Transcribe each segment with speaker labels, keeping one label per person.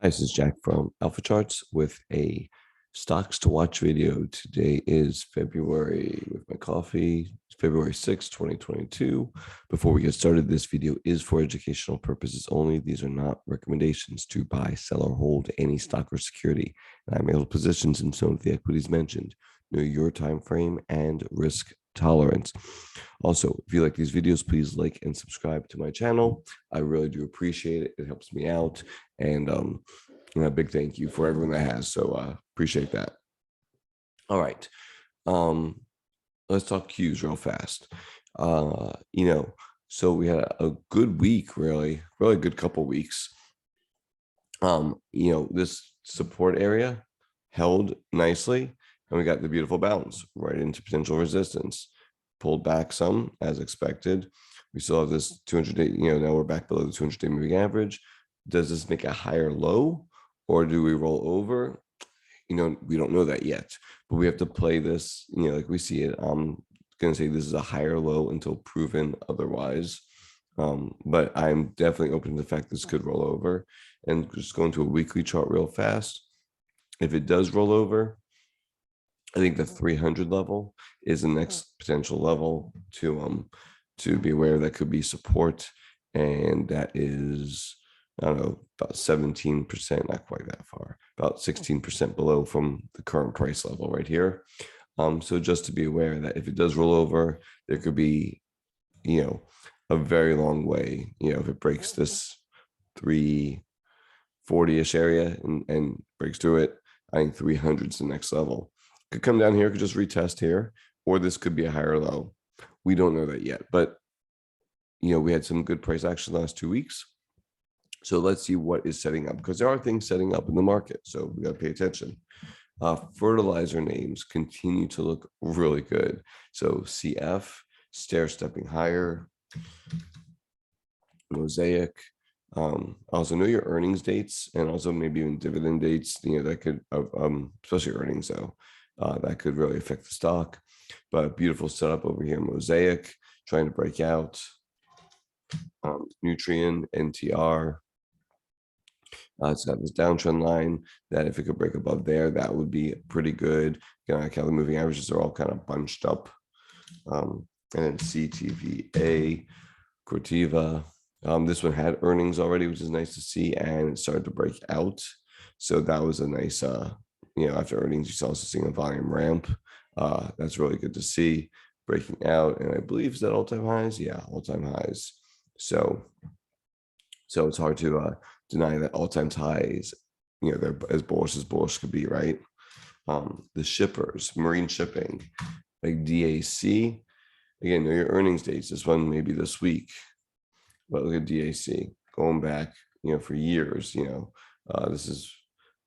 Speaker 1: Hi, this is Jack from Alpha Charts with a stocks to watch video. Today is February with my coffee. It's February 6th, 2022. Before we get started, this video is for educational purposes only. These are not recommendations to buy, sell, or hold any stock or security. And I'm able positions in some of the equities mentioned. Know your time frame and risk tolerance. Also, if you like these videos, please like and subscribe to my channel. I really do appreciate it. It helps me out. And a big thank you for everyone that has. So appreciate that. All right. Let's talk Qs real fast. So we had a good week, really good couple weeks. This support area held nicely, and we got the beautiful bounce right into potential resistance. Pulled back some as expected. We still have this 200-day, now we're back below the 200-day moving average. Does this make a higher low, or do we roll over? We don't know that yet, but we have to play this, like we see it. I'm going to say this is a higher low until proven otherwise. But I'm definitely open to the fact this could roll over. And just going to a weekly chart real fast. If it does roll over, I think the 300 level is the next potential level to be aware of. That could be support, and that is, I don't know, about 17%, not quite that far, about 16% below from the current price level right here. So just to be aware that if it does roll over, there could be, a very long way, if it breaks this 340-ish area and breaks through it, I think 300 is the next level. Could come down here, could just retest here, or this could be a higher low. We don't know that yet, but we had some good price action the last 2 weeks. So let's see what is setting up, because there are things setting up in the market. So we got to pay attention. Fertilizer names continue to look really good. So CF, stair stepping higher. Mosaic. Also know your earnings dates, and also maybe even dividend dates, that could, especially earnings though, that could really affect the stock. But beautiful setup over here. Mosaic trying to break out. Nutrien, NTR. It's got this downtrend line that if it could break above there, that would be pretty good. Like how the moving averages are all kind of bunched up. And then CTVA, Corteva. This one had earnings already, which is nice to see, and it started to break out. So that was a nice, after earnings, you saw us seeing a volume ramp. That's really good to see, breaking out. And I believe, is that all-time highs? Yeah, all-time highs. So it's hard to deny that all-time highs, they're as bullish could be, right? The shippers, marine shipping, like DAC. Again, know your earnings dates. This one maybe this week. But look at DAC going back, for years. This is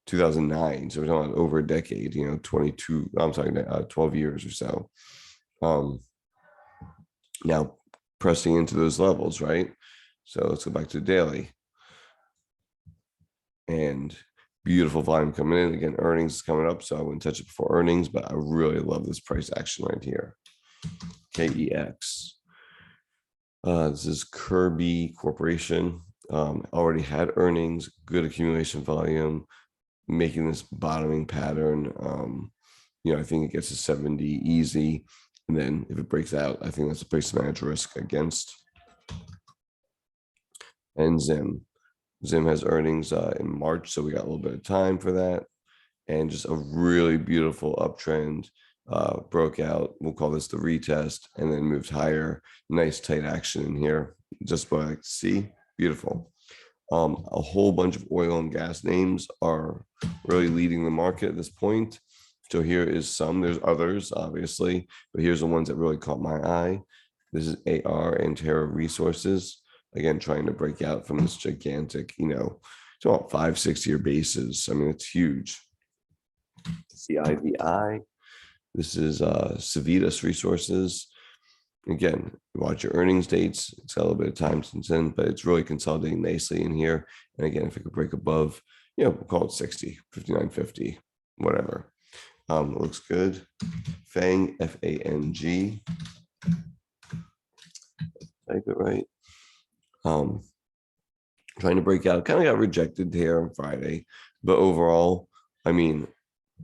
Speaker 1: 2009, so we're talking about over a decade. 12 years or so. Now pressing into those levels, right? So let's go back to the daily. And beautiful volume coming in. Again, earnings is coming up, so I wouldn't touch it before earnings, but I really love this price action right here. KEX. This is Kirby Corporation. Already had earnings, good accumulation volume, making this bottoming pattern. I think it gets to 70 easy. And then if it breaks out, I think that's a place to manage risk against. And Zim. Zim has earnings in March, so we got a little bit of time for that. And just a really beautiful uptrend. Broke out, we'll call this the retest, and then moved higher. Nice tight action in here, just what I like to see. Beautiful. A whole bunch of oil and gas names are really leading the market at this point. So here is some, there's others obviously, but here's the ones that really caught my eye. This is AR and Terra Resources, again trying to break out from this gigantic, it's about 5-6 year bases. I mean, it's huge. CIVI. This is Civitas Resources. Again, watch your earnings dates. It's got a little bit of time since then, but it's really consolidating nicely in here. And again, if it could break above, we'll call it 60, 59.50, whatever. It looks good. FANG, FANG. Type it right. trying to break out, kind of got rejected here on Friday, but overall, I mean,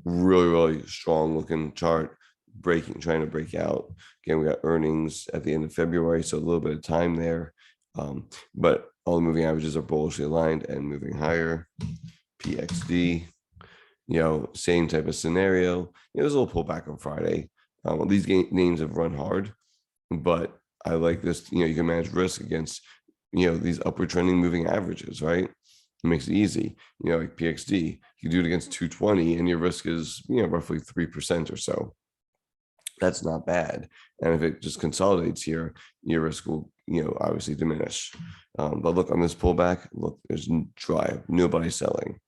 Speaker 1: really strong looking chart, trying to break out. Again, we got earnings at the end of February, so a little bit of time there. But all the moving averages are bullishly aligned and moving higher. PXD, same type of scenario. There's a little pullback on Friday. These names have run hard, but I like this. You can manage risk against, these upward trending moving averages, right? It makes it easy. Like PXD, you do it against 220 and your risk is, roughly 3% or so. That's not bad. And if it just consolidates here, your risk will, obviously diminish. But look on this pullback, look, there's dry, nobody selling.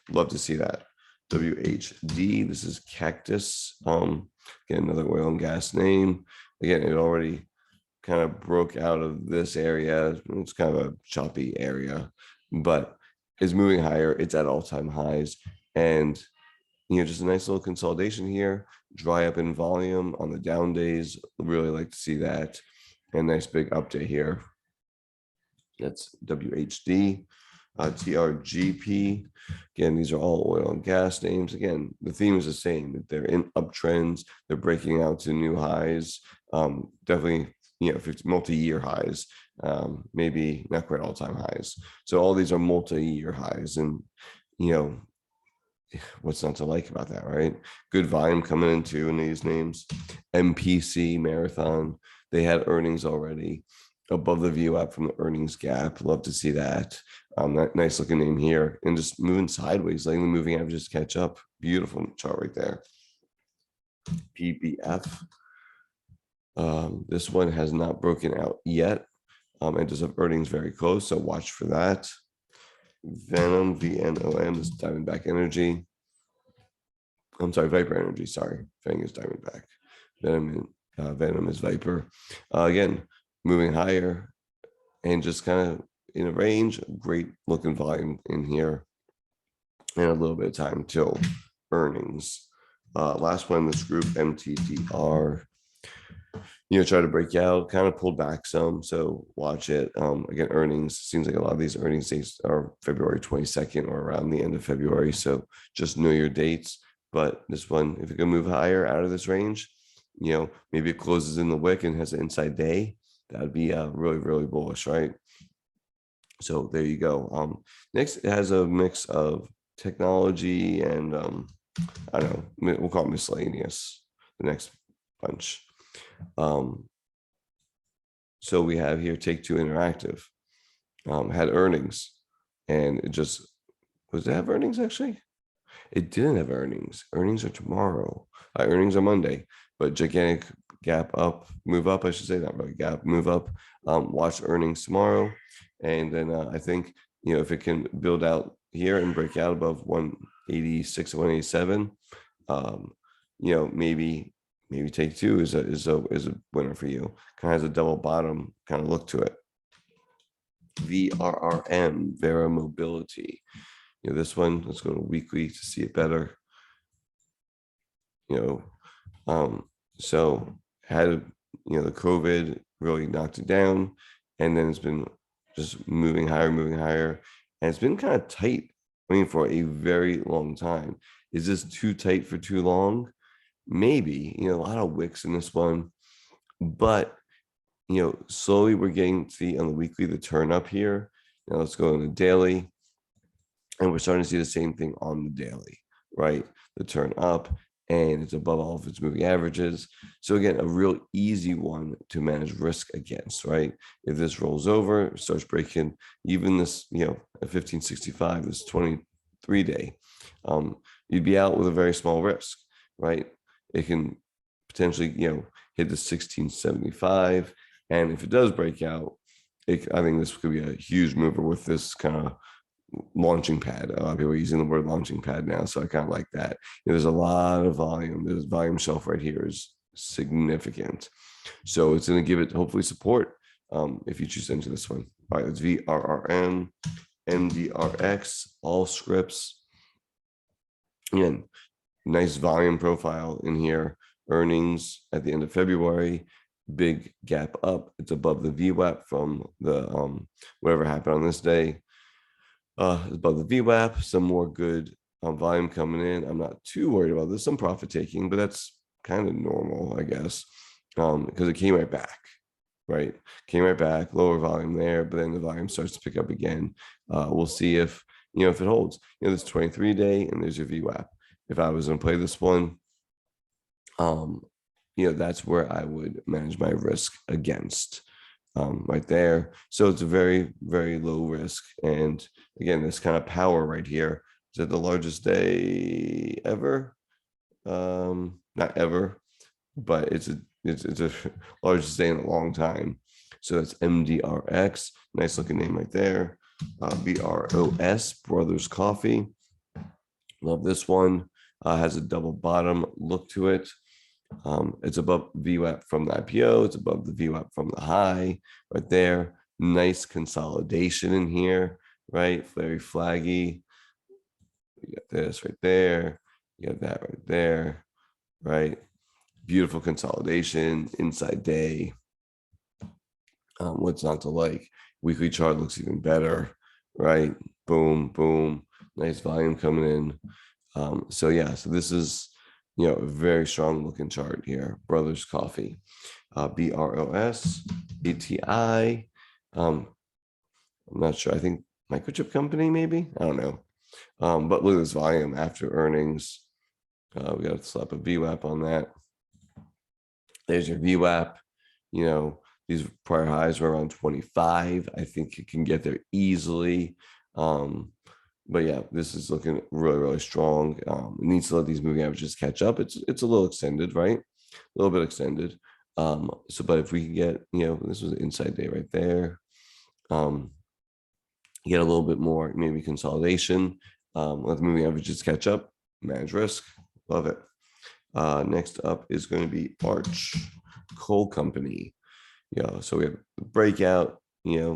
Speaker 1: Love to see that. WHD, this is Cactus. Again, another oil and gas name. Again, it already kind of broke out of this area. It's kind of a choppy area, but is moving higher. It's at all-time highs. And, just a nice little consolidation here, dry up in volume on the down days. Really like to see that. And nice big update here. That's WHD. TRGP. Again, these are all oil and gas names. Again, the theme is the same. They're in uptrends. They're breaking out to new highs. Definitely, multi-year highs. Maybe not quite all-time highs. So all these are multi-year highs, and what's not to like about that, right? Good volume coming into in these names. MPC Marathon. They had earnings already above the VWAP from the earnings gap. Love to see that. That nice looking name here, and just moving sideways, letting the moving averages catch up. Beautiful chart right there. PBF. This one has not broken out yet. It does have earnings very close, so watch for that. VNOM, VNOM is Diamondback Energy. I'm sorry, Viper Energy. Sorry, FANG is Diamondback. Venom is Viper. Again, moving higher and just kind of in a range. Great looking volume in here, and a little bit of time till earnings. Last one in this group, MTDR. Try to break out, kind of pulled back some, so watch it. Again, earnings, seems like a lot of these earnings dates are February 22nd or around the end of February, so just know your dates. But this one, if it can move higher out of this range, maybe it closes in the wick and has an inside day, that would be really bullish, right? So there you go. Next, it has a mix of technology and I don't know, we'll call it miscellaneous, the next bunch. So we have here Take-Two Interactive, had earnings, and it just, was it have earnings actually? It didn't have earnings. Earnings are tomorrow. Earnings are Monday, but gigantic gap up, move up, I should say, not really gap, move up. Watch earnings tomorrow. And then I think, if it can build out here and break out above 186, 187, maybe Take-Two is a winner for you. Kind of has a double bottom kind of look to it. VRRM, Vera Mobility. This one, let's go to weekly to see it better. So had, the COVID really knocked it down, and then it's been just moving higher, and it's been kind of tight, for a very long time. Is this too tight for too long? Maybe, a lot of wicks in this one, but, slowly we're getting to see on the weekly, the turn up here. Now let's go on the daily, and we're starting to see the same thing on the daily, right? The turn up, and it's above all of its moving averages. So again, a real easy one to manage risk against, right? If this rolls over, starts breaking, even this, at 1565, this 23 day, you'd be out with a very small risk, right? It can potentially, hit the 1675. And if it does break out, I think this could be a huge mover with this kind of launching pad. A lot of people are using the word launching pad now, so I kind of like that. There's a lot of volume. This volume shelf right here is significant, so it's going to give it hopefully support if you choose to enter this one. All right, it's VRRM, MDRX, all scripts. Again, nice volume profile in here. Earnings at the end of February, big gap up. It's above the VWAP from the whatever happened on this day. above the VWAP, some more good volume coming in. I'm not too worried about this. Some profit taking, but that's kind of normal, I guess, because it came right back, right? Came right back, lower volume there, but then the volume starts to pick up again. We'll see if, if it holds. There's 23-day and there's your VWAP. If I was going to play this one, that's where I would manage my risk against. Right there. So it's a very, very low risk. And again, this kind of power right here is at the largest day ever. Not ever, but it's a largest day in a long time. So that's MDRX. Nice looking name right there. BROS, Brothers Coffee. Love this one. Has a double bottom look to it. It's above VWAP from the IPO. It's above the VWAP from the high right there. Nice consolidation in here, right? Very flaggy. You got this right there. You got that right there, right? Beautiful consolidation, inside day. What's not to like? Weekly chart looks even better, right? Boom, boom. Nice volume coming in. So this is, a very strong looking chart here. Brothers Coffee, BROS, ATI. I'm not sure. I think microchip company, maybe. I don't know. But look at this volume after earnings. We got to slap a VWAP on that. There's your VWAP. These prior highs were around 25. I think it can get there easily. But yeah, this is looking really, really strong. It needs to let these moving averages catch up. It's a little extended, right? A little bit extended. But if we can get, this was an inside day right there. Get a little bit more, maybe consolidation. Let the moving averages catch up. Manage risk. Love it. Next up is going to be Arch Coal Company. So we have the breakout,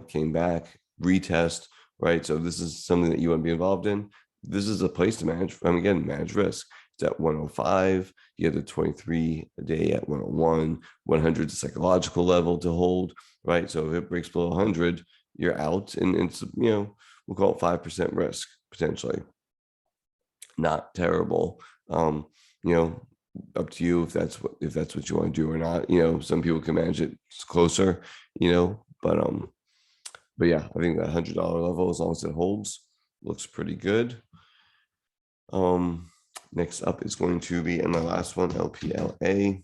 Speaker 1: came back, retest. Right. So this is something that you want to be involved in. This is a place to manage. Again, manage risk. It's at 105. You have the 23-day at 101. 100 is a psychological level to hold. Right. So if it breaks below 100, you're out. And it's, we'll call it 5% risk potentially. Not terrible. Up to you if that's what you want to do or not. Some people can manage it closer, but yeah, I think that $100 level, as long as it holds, looks pretty good. Next up is going to be, and my last one, LPLA.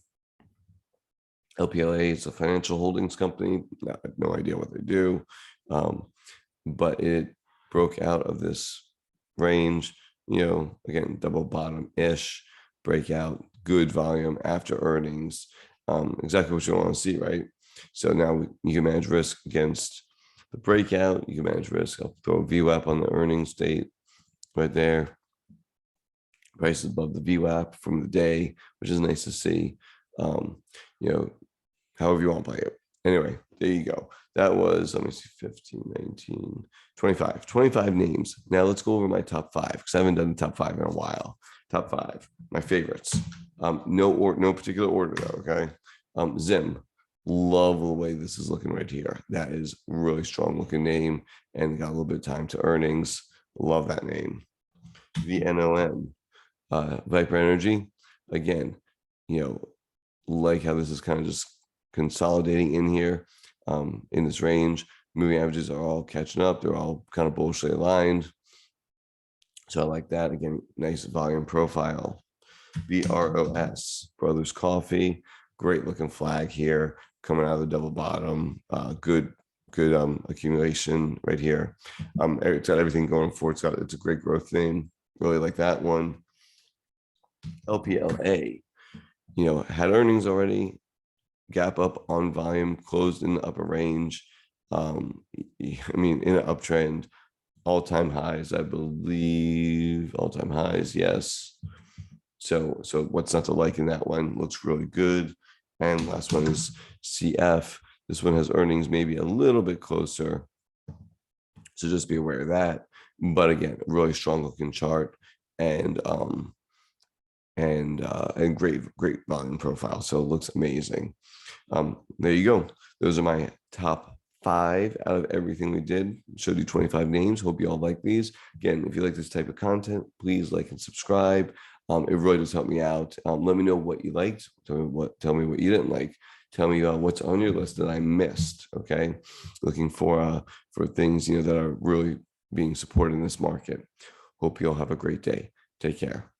Speaker 1: LPLA is a financial holdings company. I have no idea what they do, but it broke out of this range. Again, double bottom-ish breakout, good volume after earnings. Exactly what you want to see, right? So now you can manage risk against the breakout. You can manage risk. I'll throw a VWAP on the earnings date right there. Price is above the VWAP from the day, which is nice to see. However you want to play it. Anyway, there you go. That was, let me see, 15, 19, 25 names. Now let's go over my top five, because I haven't done the top five in a while. Top five, my favorites. No particular order though, okay? Zim. Love the way this is looking right here. That is really strong looking name and got a little bit of time to earnings. Love that name. VNOM, Viper Energy. Again, like how this is kind of just consolidating in here in this range. Moving averages are all catching up. They're all kind of bullishly aligned. So I like that. Again, nice volume profile. VRRM, Brothers Coffee. Great looking flag here coming out of the double bottom. Good accumulation right here. It's got everything going for it. It's a great growth name. Really like that one. LPLA, had earnings already. Gap up on volume, closed in the upper range. In an uptrend, all-time highs, I believe. All-time highs, yes. So what's not to like in that one? Looks really good. And last one is CF. This one has earnings maybe a little bit closer. So just be aware of that. But again, really strong looking chart and great volume profile. So it looks amazing. There you go. Those are my top 5 out of everything we did. Showed you 25 names. Hope you all like these. Again, if you like this type of content, please like and subscribe. It really does help me out. Let me know what you liked. Tell me what you didn't like. Tell me what's on your list that I missed. Okay, looking for things that are really being supported in this market. Hope you all have a great day. Take care.